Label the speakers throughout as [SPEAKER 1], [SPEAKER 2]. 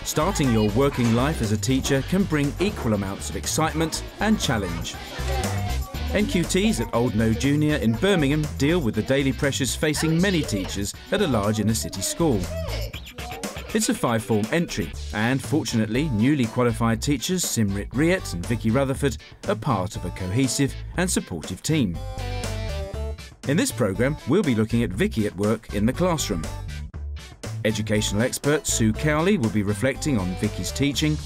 [SPEAKER 1] Starting your working life as a teacher can bring equal amounts of excitement and challenge. NQTs at Old No Junior in Birmingham deal with the daily pressures facing many teachers at a large inner-city school. It's a 5-form entry, and fortunately, newly qualified teachers Simrit Riet and Vicky Rutherford are part of a cohesive and supportive team. In this programme, we'll be looking at Vicky at work in the classroom. Educational expert Sue Cowley will be reflecting on Vicky's teaching,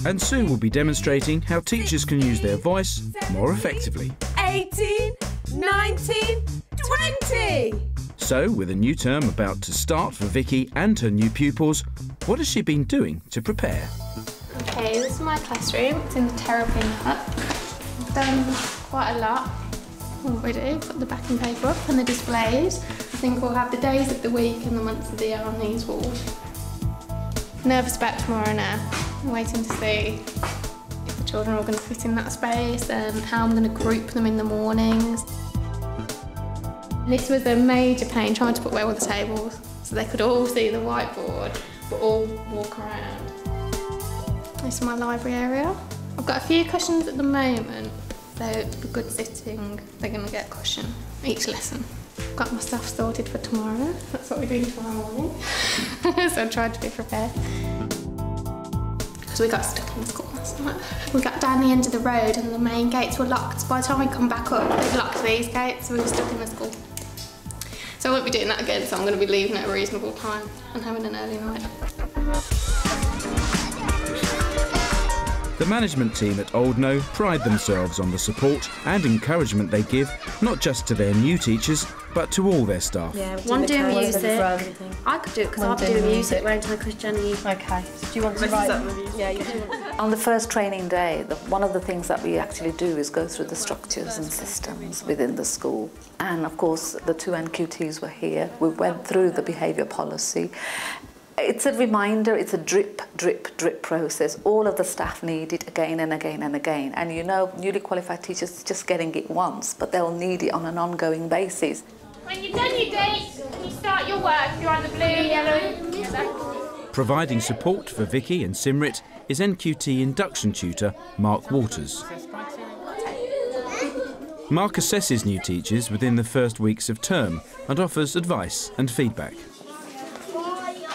[SPEAKER 1] and Sue will be demonstrating how teachers can use their voice more effectively.
[SPEAKER 2] 18, 19, 20!
[SPEAKER 1] So, with a new term about to start for Vicky and her new pupils, what has she been doing to prepare?
[SPEAKER 3] Okay, this is my classroom. It's in the terrapin hut. I've done quite a lot already. Put the backing paper up and the displays. I think we'll have the days of the week and the months of the year on these walls. Nervous about tomorrow now. I'm waiting to see if the children are all going to fit in that space and how I'm going to group them in the mornings. This was a major pain, trying to put away all the tables so they could all see the whiteboard but all walk around. This is my library area. I've got a few cushions at the moment, so for good sitting they're going to get a cushion each lesson. Got my stuff sorted for tomorrow. That's what we're doing tomorrow morning. So I tried to be prepared. Because we got stuck in the school last night. We got down the end of the road and the main gates were locked. So by the time we come back up, they've locked these gates, so we were stuck in the school. So I won't be doing that again, so I'm going to be leaving at a reasonable time and having an early night.
[SPEAKER 1] The management team at Old No pride themselves on the support and encouragement they give, not just to their new teachers, but to all their staff.
[SPEAKER 4] Yeah, one doing music. I could do it because I'll be doing music, won't I, because Jenny?
[SPEAKER 5] Okay. So do you want to write? Yeah, you do.
[SPEAKER 6] On the first training day, one of the things that we actually do is go through the structures and systems within the school. And of course, the 2 NQTs were here. We went through the behaviour policy. It's a reminder, it's a drip, drip, drip process. All of the staff need it again and again and again. And you know, newly qualified teachers just getting it once, but they'll need it on an ongoing basis.
[SPEAKER 3] When you've done your dates, you start your work. You're on the blue, yellow.
[SPEAKER 1] Providing support for Vicky and Simrit is NQT induction tutor Mark Waters. Mark assesses new teachers within the first weeks of term and offers advice and feedback.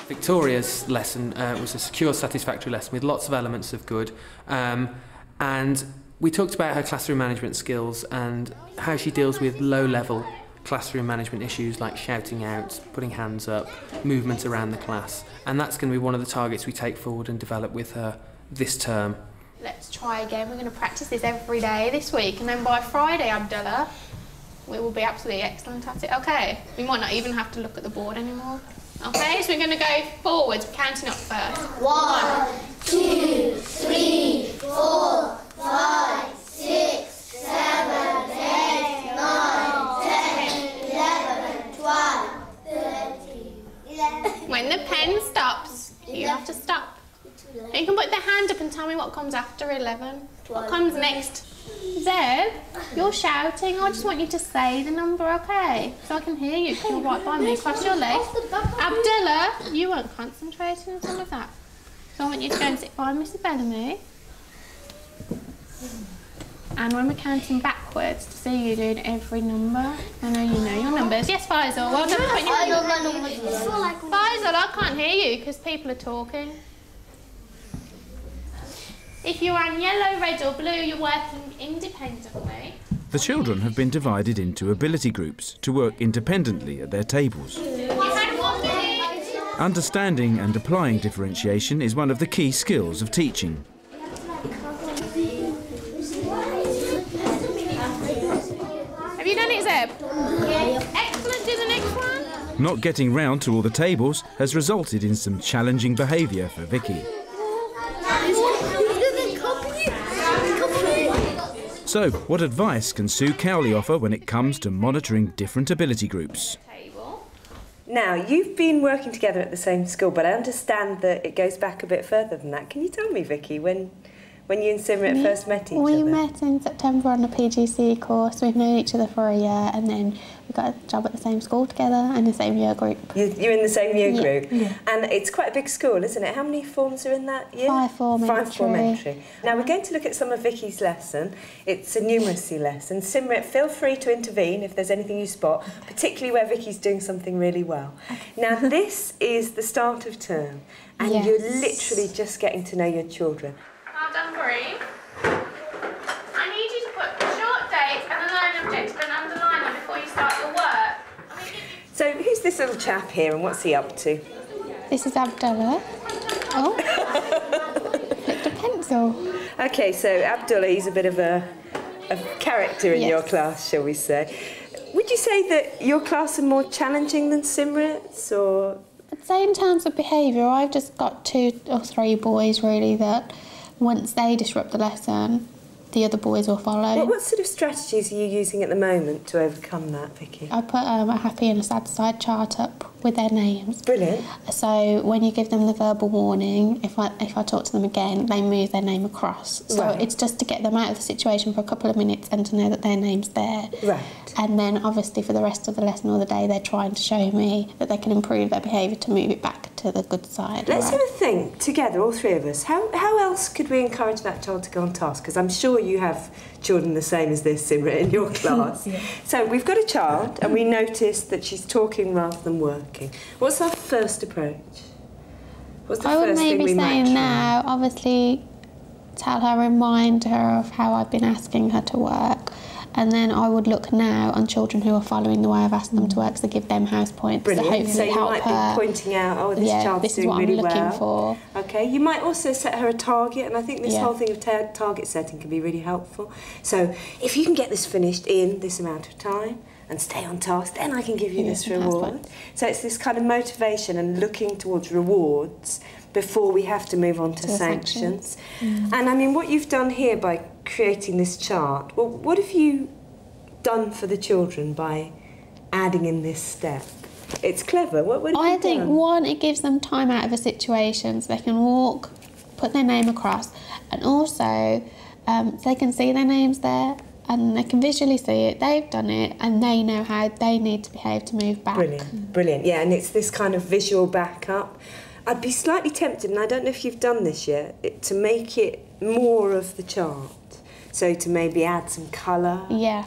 [SPEAKER 7] Victoria's lesson was a secure, satisfactory lesson with lots of elements of good, and we talked about her classroom management skills and how she deals with low-level classroom management issues like shouting out, putting hands up, movement around the class, and that's going to be one of the targets we take forward and develop with her this term.
[SPEAKER 3] Let's try again. We're going to practice this every day this week, and then by Friday, Abdullah, we will be absolutely excellent at it. Okay, we might not even have to look at the board anymore. Okay, so we're going to go forwards, counting up first.
[SPEAKER 8] 1, 2, 3, 4, 5, 6, 7, 8, 9, 10, 11, 12, 13, 11.
[SPEAKER 3] When the pen stops, you have to stop. You can put the hand up and tell me what comes after 11. What comes next? Zeb, you're shouting. I just want you to say the number, okay? So I can hear you. You're right by me. Cross your legs. Abdullah, you weren't concentrating on some of that. So I want you to go and sit by Mr. Bellamy. And when we're counting backwards, to see you doing every number. I know you know your numbers. Yes, Faisal. Well done.
[SPEAKER 8] I know my numbers.
[SPEAKER 3] Faisal, I can't hear you because people are talking. If you're on yellow, red or blue, you're working independently.
[SPEAKER 1] The children have been divided into ability groups to work independently at their tables. Understanding and applying differentiation is one of the key skills of teaching.
[SPEAKER 3] Have you done it, Zeb? Yes. Excellent, do the next one.
[SPEAKER 1] Not getting round to all the tables has resulted in some challenging behaviour for Vicky. So, what advice can Sue Cowley offer when it comes to monitoring different ability groups?
[SPEAKER 5] Now, you've been working together at the same school, but I understand that it goes back a bit further than that. Can you tell me, Vicky, when when you and Simrit first met each other?
[SPEAKER 3] We met in September on the PGCE course. We've known each other for a year, and then we got a job at the same school together and the same year group.
[SPEAKER 5] You're in the same year group? Yeah. And it's quite a big school, isn't it? How many forms are in that year?
[SPEAKER 3] 5 form entry.
[SPEAKER 5] 5 form entry. Now we're going to look at some of Vicky's lesson. It's a numeracy lesson. Simrit, feel free to intervene if there's anything you spot, particularly where Vicky's doing something really well. Now this is the start of term, and you're literally just getting to know your children.
[SPEAKER 3] Well done, Green. I need you to put the short date and the learning objective and underline them before you start your work.
[SPEAKER 5] So who's this little chap here and what's he up to?
[SPEAKER 3] This is Abdullah. Oh, flicked a pencil.
[SPEAKER 5] Okay, so Abdullah, he's a bit of a character in your class, shall we say. Would you say that your class are more challenging than Simrit's, or...?
[SPEAKER 3] I'd say in terms of behaviour, I've just got 2 or 3 boys, really, that once they disrupt the lesson, the other boys will follow.
[SPEAKER 5] What sort of strategies are you using at the moment to overcome that, Vicky?
[SPEAKER 3] I put a happy and a sad side chart up with their names.
[SPEAKER 5] Brilliant.
[SPEAKER 3] So when you give them the verbal warning, if I talk to them again, they move their name across. So it's just to get them out of the situation for a couple of minutes and to know that their name's there.
[SPEAKER 5] Right.
[SPEAKER 3] And then obviously for the rest of the lesson or the day, they're trying to show me that they can improve their behaviour to move it back to the good side.
[SPEAKER 5] Let's have a think together, all 3 of us. How else could we encourage that child to go on task? Because I'm sure you have children the same as this, Simrit, in your class. So we've got a child and we noticed that she's talking rather than working. What's our first approach? What's the first thing we might try?
[SPEAKER 3] I would maybe say now, obviously, tell her, remind her of how I've been asking her to work. And then I would look now on children who are following the way I've asked them to work, so give them house points to hopefully
[SPEAKER 5] so you
[SPEAKER 3] help
[SPEAKER 5] might
[SPEAKER 3] her.
[SPEAKER 5] Be pointing out, oh, this child's doing really well.
[SPEAKER 3] This is what I'm looking for.
[SPEAKER 5] Okay, you might also set her a target, and I think this whole thing of target setting can be really helpful. So if you can get this finished in this amount of time and stay on task, then I can give you this reward. So it's this kind of motivation and looking towards rewards before we have to move on to sanctions. And I mean, what you've done here by creating this chart, well, what have you done for the children by adding in this step? It's clever. What have you done?
[SPEAKER 3] I think, one, it gives them time out of a situation so they can walk, put their name across, and also they can see their names there and they can visually see it, they've done it, and they know how they need to behave to move back.
[SPEAKER 5] Brilliant, brilliant. Yeah, and it's this kind of visual backup. I'd be slightly tempted, and I don't know if you've done this yet, to make it more of the chart. So to maybe add some colour.
[SPEAKER 3] Yeah.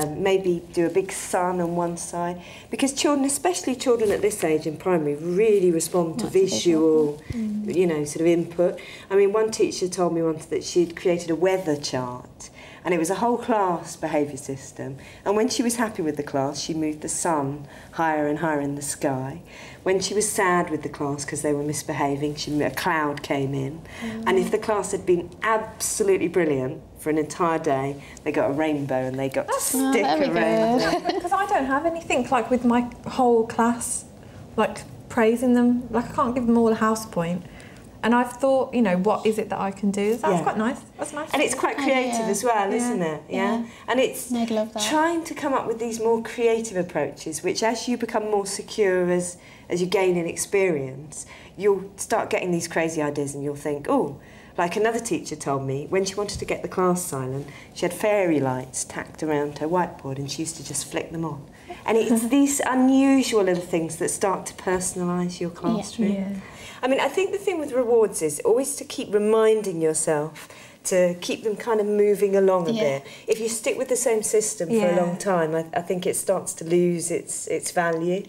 [SPEAKER 5] Maybe do a big sun on one side, because children, especially children at this age in primary, really respond to visual, you know, sort of input. I mean, one teacher told me once that she'd created a weather chart, and it was a whole class behaviour system, and when she was happy with the class, she moved the sun higher and higher in the sky. When she was sad with the class because they were misbehaving, a cloud came in, and if the class had been absolutely brilliant for an entire day, they got a rainbow and they got to stick around.
[SPEAKER 2] Because I don't have anything like with my whole class, like praising them. Like I can't give them all a house point. And I've thought, you know, what is it that I can do? That's quite nice. That's nice.
[SPEAKER 5] And it's quite creative as well, isn't it? Yeah. And it's trying to come up with these more creative approaches, which as you become more secure, as you gain in experience, you'll start getting these crazy ideas and you'll think, oh, like another teacher told me, when she wanted to get the class silent, she had fairy lights tacked around her whiteboard and she used to just flick them on. And it's these unusual little things that start to personalise your classroom. Yeah. I mean, I think the thing with rewards is always to keep reminding yourself to keep them kind of moving along a bit. If you stick with the same system for a long time, I think it starts to lose its value.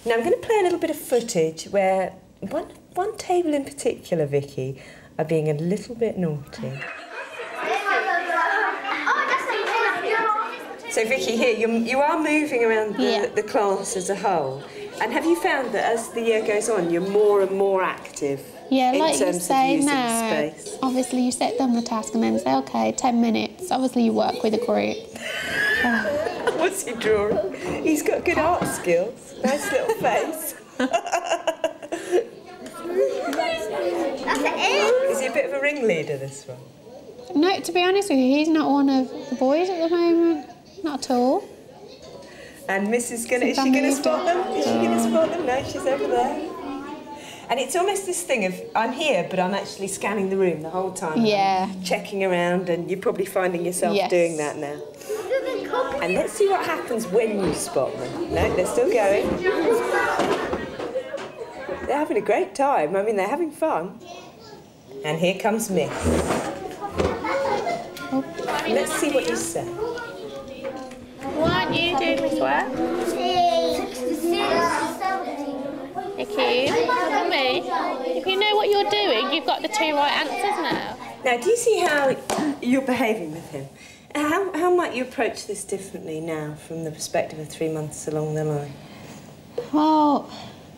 [SPEAKER 5] Now, I'm going to play a little bit of footage where one table in particular, Vicky, are being a little bit naughty. So Vicky, here, you are moving around the class as a whole. And have you found that as the year goes on, you're more and more active in
[SPEAKER 3] like
[SPEAKER 5] terms
[SPEAKER 3] you say
[SPEAKER 5] of using
[SPEAKER 3] now,
[SPEAKER 5] space?
[SPEAKER 3] Obviously you set them the task and then say, OK, 10 minutes. Obviously you work with a group.
[SPEAKER 5] What's he drawing? He's got good art skills. Nice little face. Is he a bit of a ringleader, this one?
[SPEAKER 3] No, to be honest with you, he's not one of the boys at the moment. Not at all.
[SPEAKER 5] And Mrs. is she going to spot them? Is she going to spot them? No, she's over there. And it's almost this thing of, I'm here, but I'm actually scanning the room the whole time.
[SPEAKER 3] Yeah.
[SPEAKER 5] I'm checking around, and you're probably finding yourself doing that now. And let's see what happens when you spot them. No, they're still going. They're having a great time. I mean, they're having fun. And here comes Miss. Let's see what you say.
[SPEAKER 3] What aren't you doing this work?
[SPEAKER 8] 6670.
[SPEAKER 3] Vicky, look at me. If you know what you're doing, you've got the 2 right answers now.
[SPEAKER 5] Now, do you see how you're behaving with him? How might you approach this differently now from the perspective of 3 months along the line?
[SPEAKER 3] Well,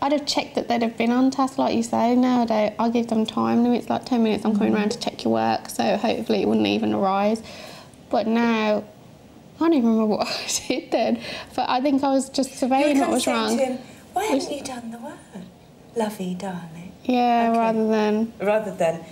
[SPEAKER 3] I'd have checked that they'd have been on task, like you say. Nowadays, I give them time limits, like 10 minutes, I'm coming around to check your work, so hopefully it wouldn't even arise. But now, I don't even remember what I did then, but I think I was just surveying what was wrong.
[SPEAKER 5] To him, why haven't you done the word? Lovey, darling.
[SPEAKER 3] Yeah, okay. Rather than...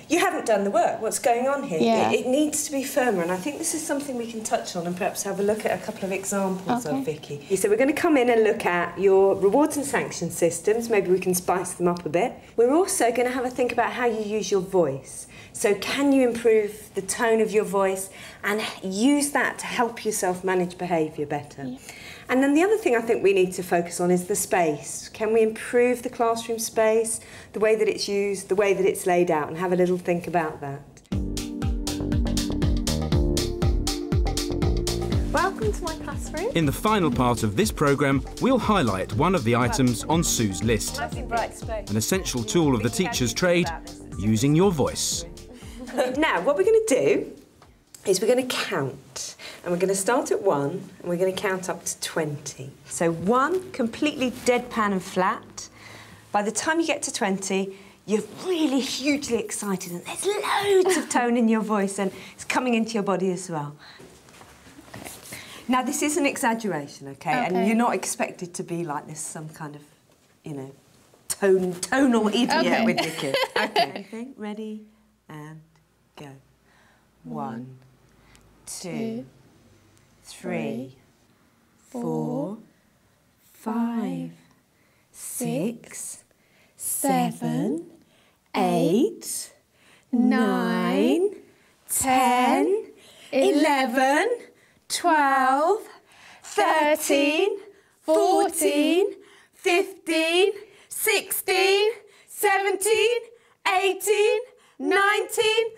[SPEAKER 5] You haven't done the work. What's going on here?
[SPEAKER 3] Yeah.
[SPEAKER 5] It needs to be firmer, and I think this is something we can touch on and perhaps have a look at a couple of examples of, Vicky. So we're going to come in and look at your rewards and sanction systems. Maybe we can spice them up a bit. We're also going to have a think about how you use your voice. So can you improve the tone of your voice and use that to help yourself manage behaviour better? Yeah. And then the other thing I think we need to focus on is the space. Can we improve the classroom space, the way that it's used, the way that it's laid out, and have a little think about that?
[SPEAKER 2] Welcome to my classroom.
[SPEAKER 1] In the final part of this programme, we'll highlight one of the items on Sue's list. An essential tool of the teacher's trade, using your voice.
[SPEAKER 5] Now, what we're going to do is we're going to count. And we're going to start at 1, and we're going to count up to 20. So 1, completely deadpan and flat. By the time you get to 20, you're really hugely excited, and there's loads of tone in your voice, and it's coming into your body as well. Okay. Now, this is an exaggeration, okay? And you're not expected to be like this, some kind of, you know, tonal idiot with your kids. Okay. Ready, and go. 1, 2, 3, 4, 5, 6, 7, 8, 9, 10, 11, 12, 13, 14, 15, 16, 17, 18, 19,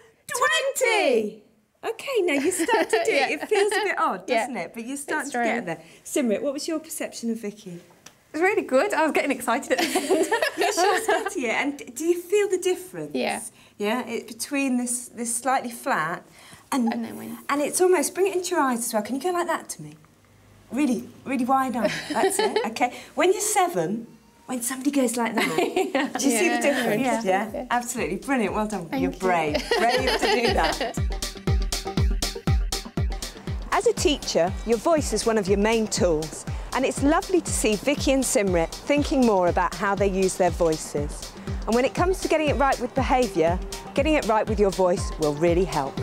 [SPEAKER 5] 20! OK, now you start to do it. It feels a bit odd, doesn't it? But you're starting to get there. Simrit, what was your perception of Vicky?
[SPEAKER 2] It was really good. I was getting excited at the end.
[SPEAKER 5] Yeah, she was getting it. And do you feel the difference?
[SPEAKER 2] Yeah.
[SPEAKER 5] Yeah, between this slightly flat and it's almost, bring it into your eyes as well. Can you go like that to me? Really, really wide on. That's it. OK. When you're 7, when somebody goes like that, do you see the difference? Yeah, absolutely. Brilliant. Well done. You're brave. Brave to do that. As a teacher, your voice is one of your main tools, and it's lovely to see Vicky and Simrit thinking more about how they use their voices. And when it comes to getting it right with behaviour, getting it right with your voice will really help.